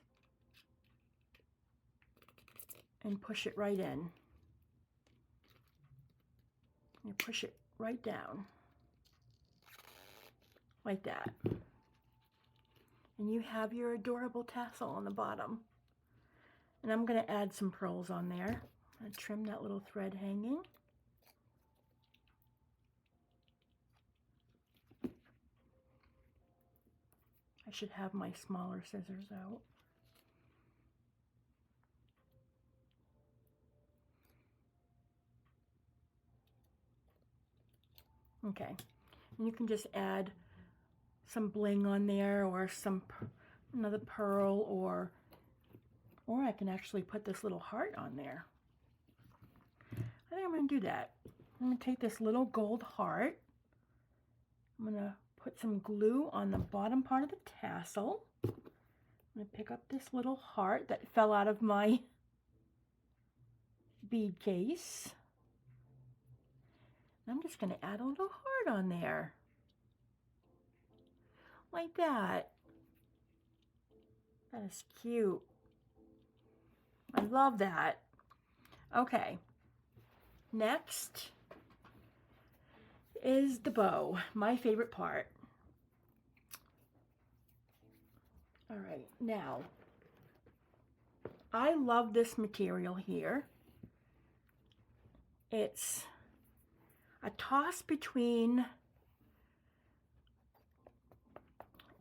and push it right in. You push it right down like that. And you have your adorable tassel on the bottom. And I'm going to add some pearls on there. I'm going to trim that little thread hanging. I should have my smaller scissors out. Okay, and you can just add some bling on there, or another pearl, or I can actually put this little heart on there. I think I'm going to do that. I'm going to take this little gold heart. I'm going to put some glue on the bottom part of the tassel. I'm going to pick up this little heart that fell out of my bead case. I'm just going to add a little heart on there. Like that. That is cute. I love that. Okay. Next is the bow, my favorite part. All right, now, I love this material here. It's a toss between,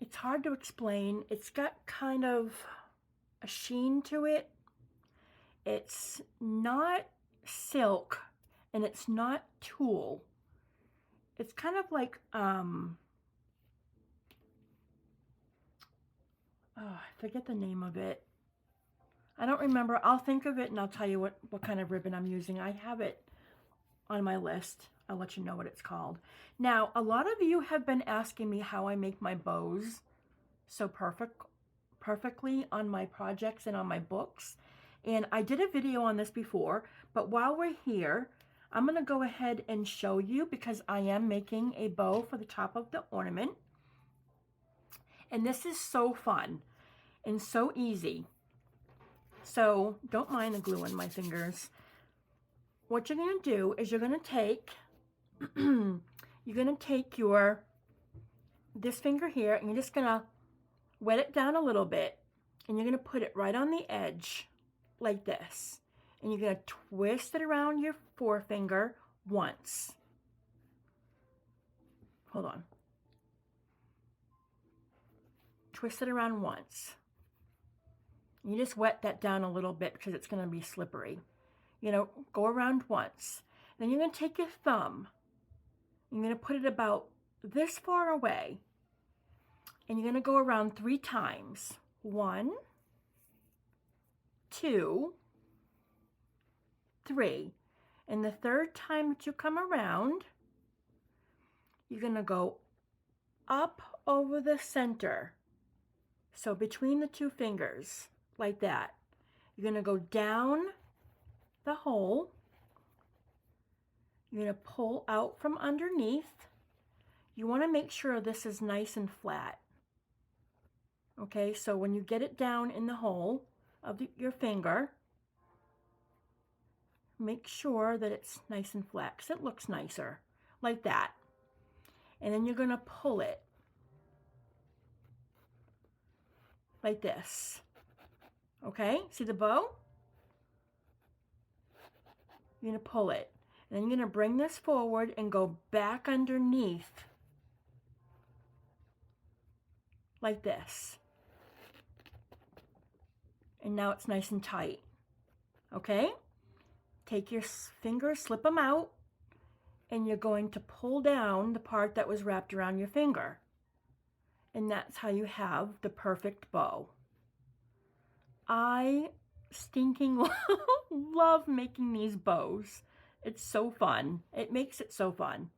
it's hard to explain. It's got kind of a sheen to it. It's not silk, and it's not tulle. It's kind of like, oh, I forget the name of it. I don't remember. I'll think of it and I'll tell you what kind of ribbon I'm using. I have it on my list. I'll let you know what it's called. Now, a lot of you have been asking me how I make my bows so perfectly on my projects and on my books. And I did a video on this before, but while we're here, I'm going to go ahead and show you because I am making a bow for the top of the ornament. And this is so fun and so easy. So don't mind the glue in my fingers. What you're going to do is you're going to take this finger here, and you're just going to wet it down a little bit, and you're going to put it right on the edge like this, and you're going to twist it around your forefinger once. Hold on. Twist it around once. You just wet that down a little bit because it's going to be slippery. You know, go around once. Then you're going to take your thumb. You're going to put it about this far away. And you're going to go around 3 times. 1, 2, 3. And the third time that you come around, you're going to go up over the center. So between the 2 fingers, like that. You're going to go down the hole. You're going to pull out from underneath. You want to make sure this is nice and flat. Okay, so when you get it down in the hole of your finger, make sure that it's nice and flat because it looks nicer, like that. And then you're going to pull it like this. Okay, see the bow? You're going to pull it. And then you're going to bring this forward and go back underneath like this. And now it's nice and tight. Okay? Take your fingers, slip them out, and you're going to pull down the part that was wrapped around your finger. And that's how you have the perfect bow. I stinking love making these bows. It's so fun. It makes it so fun.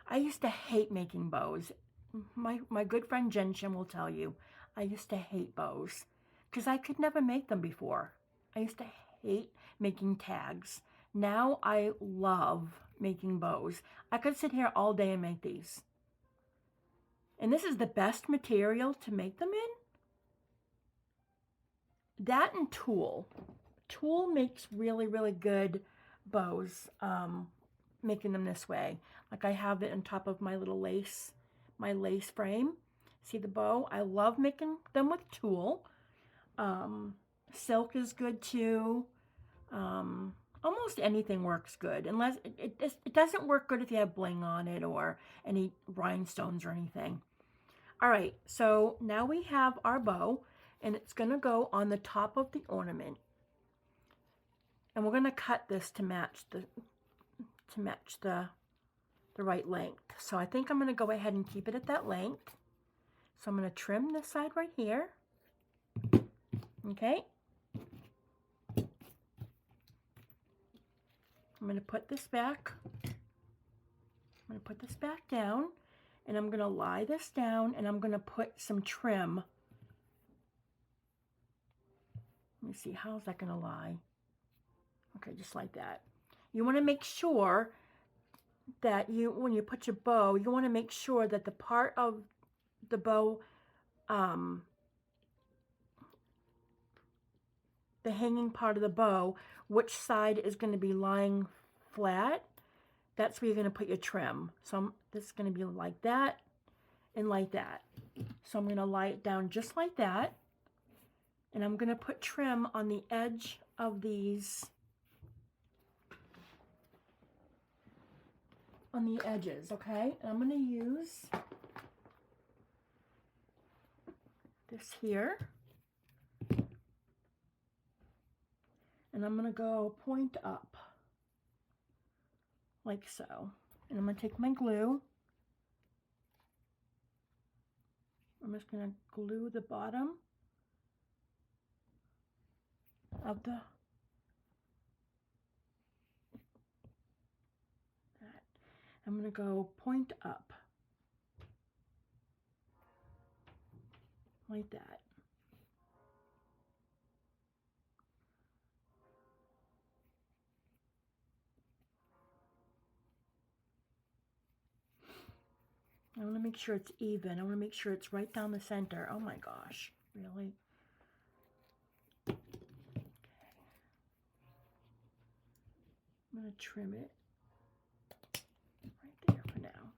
I used to hate making bows. My good friend Jen Shim will tell you, I used to hate bows because I could never make them before. I used to hate making tags. Now I love making bows. I could sit here all day and make these. And this is the best material to make them in. That and tulle. Tulle makes really, really good bows, making them this way. Like I have it on top of my little lace, my lace frame. See the bow? I love making them with tulle. Silk is good too. Almost anything works good, unless it doesn't work good if you have bling on it or any rhinestones or anything. All right, so now we have our bow, and it's going to go on the top of the ornament. And we're going to cut this to match the right length. So I think I'm going to go ahead and keep it at that length. So I'm going to trim this side right here. Okay. I'm going to put this back. I'm going to put this back down, and I'm going to lie this down, and I'm going to put some trim. Let me see, how's that going to lie? Okay, just like that. You want to make sure that when you put your bow, you want to make sure that the part of the bow, the hanging part of the bow, which side is going to be lying flat, that's where you're going to put your trim. So this is going to be like that and like that. So I'm going to lie it down just like that. And I'm going to put trim on the edge of these, on the edges, okay? And I'm going to use this here. And I'm going to go point up. like so. And I'm going to take my glue. I'm just going to glue the bottom of the that. I'm going to go point up like that. I want to make sure it's even. I want to make sure it's right down the center. Oh my gosh, really? Okay. I'm going to trim it right there for now.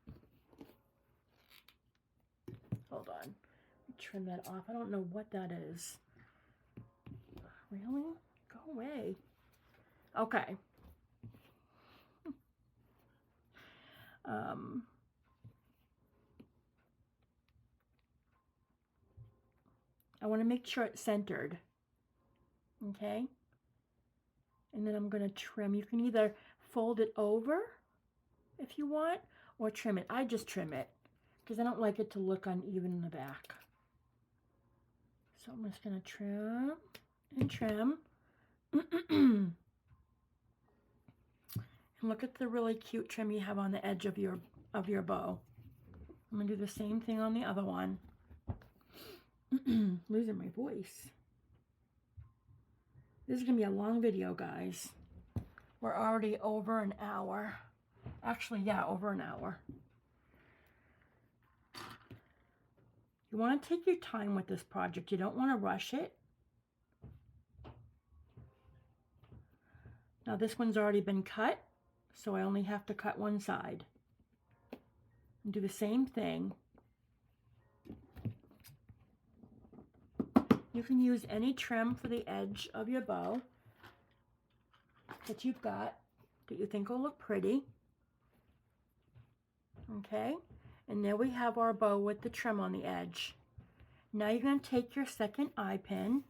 Hold on. Let me trim that off. I don't know what that is. Really? Go away. Okay. I want to make sure it's centered. Okay? And then I'm going to trim. You can either fold it over if you want, or trim it. I just trim it because I don't like it to look uneven in the back. So I'm just going to trim and trim. And look at the really cute trim you have on the edge of your bow. I'm going to do the same thing on the other one. Losing my voice. This is going to be a long video, guys. We're already over an hour. Actually, yeah, over an hour. You want to take your time with this project. You don't want to rush it. Now this one's already been cut, so I only have to cut one side. And do the same thing. You can use any trim for the edge of your bow that you've got that you think will look pretty. Okay, and there we have our bow with the trim on the edge. Now you're going to take your second eye pin.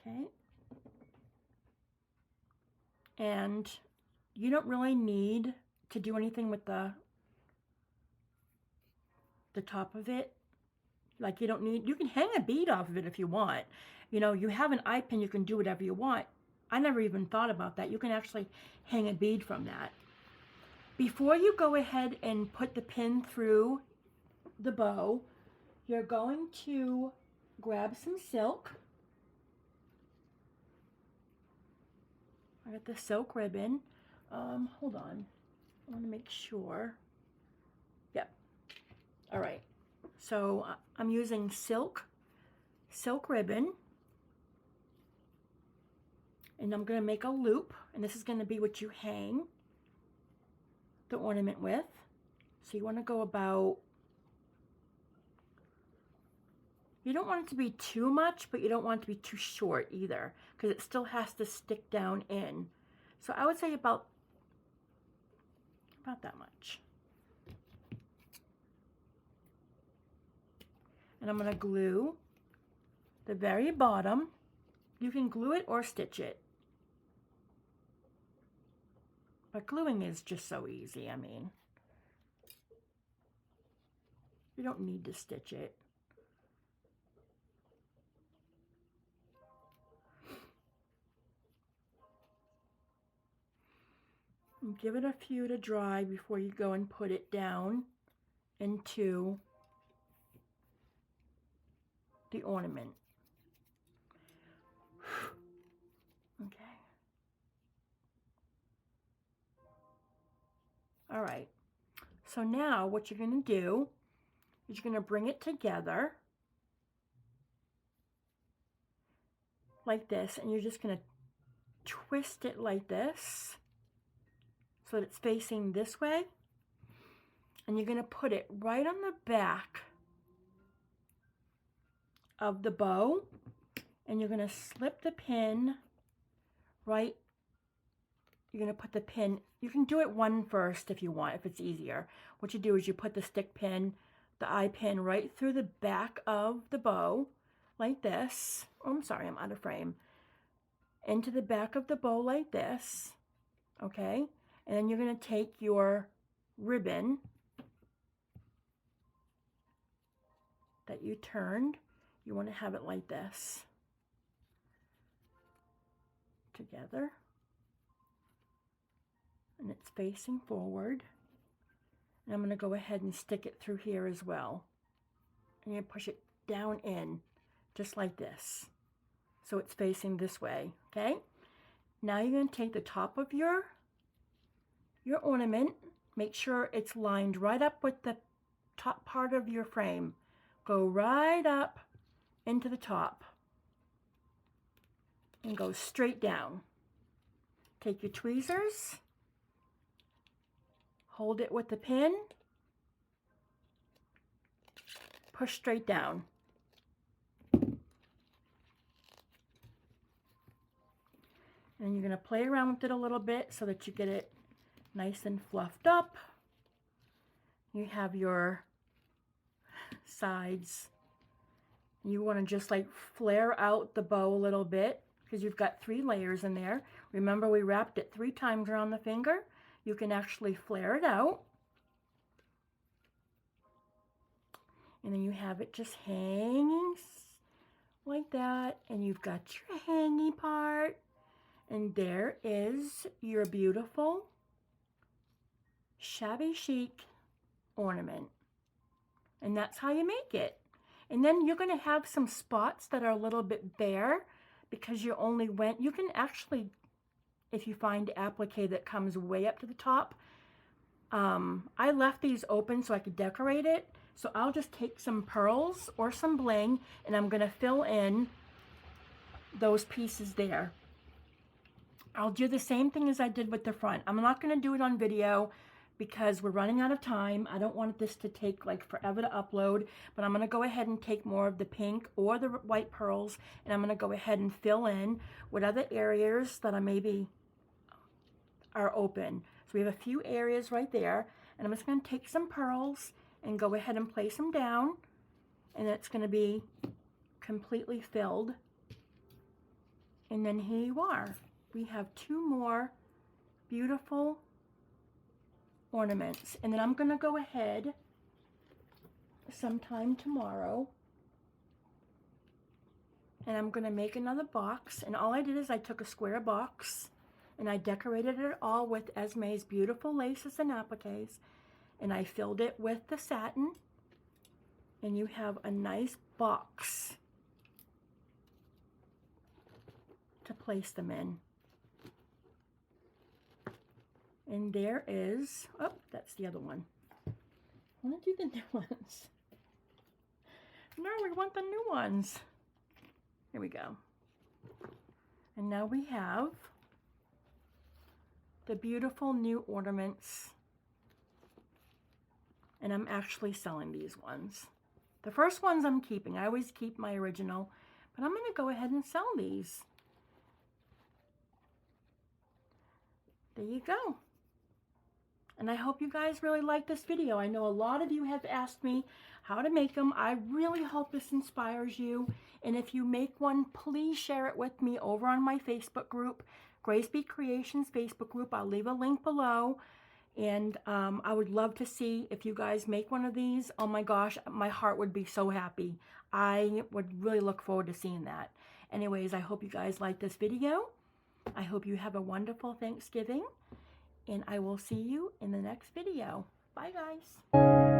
Okay. And you don't really need to do anything with the top of it. Like you don't need, you can hang a bead off of it if you want. You know, you have an eye pin, you can do whatever you want. I never even thought about that. You can actually hang a bead from that. Before you go ahead and put the pin through the bow, you're going to grab some silk. I got the silk ribbon. Hold on. I want to make sure. Yep. All right. So I'm using silk ribbon, and I'm going to make a loop, and this is going to be what you hang the ornament with. So you want to go about, you don't want it to be too much, but you don't want it to be too short either, because it still has to stick down in. So I would say about that much. And I'm going to glue the very bottom. You can glue it or stitch it. But gluing is just so easy. I mean, you don't need to stitch it. And give it a few to dry before you go and put it down into the ornament. Okay. All right. So now what you're going to do is you're going to bring it together like this, and you're just going to twist it like this so that it's facing this way, and you're going to put it right on the back of the bow, and you're going to slip the pin right. You're going to put the pin, you can do it one first if you want, if it's easier. What you do is you put the stick pin, the eye pin right through the back of the bow like this. Oh, I'm sorry, I'm out of frame. Into the back of the bow like this. okay? And then you're going to take your ribbon that you turned. You want to have it like this, together, and it's facing forward. And I'm going to go ahead and stick it through here as well. And you push it down in, just like this. So it's facing this way, okay? Now you're going to take the top of your ornament, make sure it's lined right up with the top part of your frame. Go right up into the top and go straight down. Take your tweezers, hold it with the pin, push straight down. And you're going to play around with it a little bit so that you get it nice and fluffed up. You have your sides. You want to just like flare out the bow a little bit because you've got 3 layers in there. Remember, we wrapped it 3 times around the finger. You can actually flare it out. And then you have it just hanging like that. And you've got your hanging part. And there is your beautiful Shabby Chic ornament. And that's how you make it. And then you're going to have some spots that are a little bit bare because you only went, you can actually, if you find applique that comes way up to the top, I left these open so I could decorate it. So I'll just take some pearls or some bling and I'm going to fill in those pieces there. I'll do the same thing as I did with the front. I'm not going to do it on video because we're running out of time. I don't want this to take like forever to upload, but I'm going to go ahead and take more of the pink or the white pearls, and I'm going to go ahead and fill in what other areas that maybe are open. So we have a few areas right there, and I'm just going to take some pearls and go ahead and place them down, and it's going to be completely filled. And then here you are. We have 2 more beautiful ornaments. And then I'm going to go ahead sometime tomorrow and I'm going to make another box. And all I did is I took a square box and I decorated it all with Esme's beautiful laces and appliques. And I filled it with the satin. And you have a nice box to place them in. And there is, oh, that's the other one. I want to do the new ones. No, we want the new ones. Here we go. And now we have the beautiful new ornaments. And I'm actually selling these ones. The first ones I'm keeping. I always keep my original, but I'm going to go ahead and sell these. There you go. And I hope you guys really like this video. I know a lot of you have asked me how to make them. I really hope this inspires you. And if you make one, please share it with me over on my Facebook group, Grace B Creations Facebook group. I'll leave a link below. And I would love to see if you guys make one of these. Oh my gosh, my heart would be so happy. I would really look forward to seeing that. Anyways, I hope you guys like this video. I hope you have a wonderful Thanksgiving. And I will see you in the next video. Bye, guys.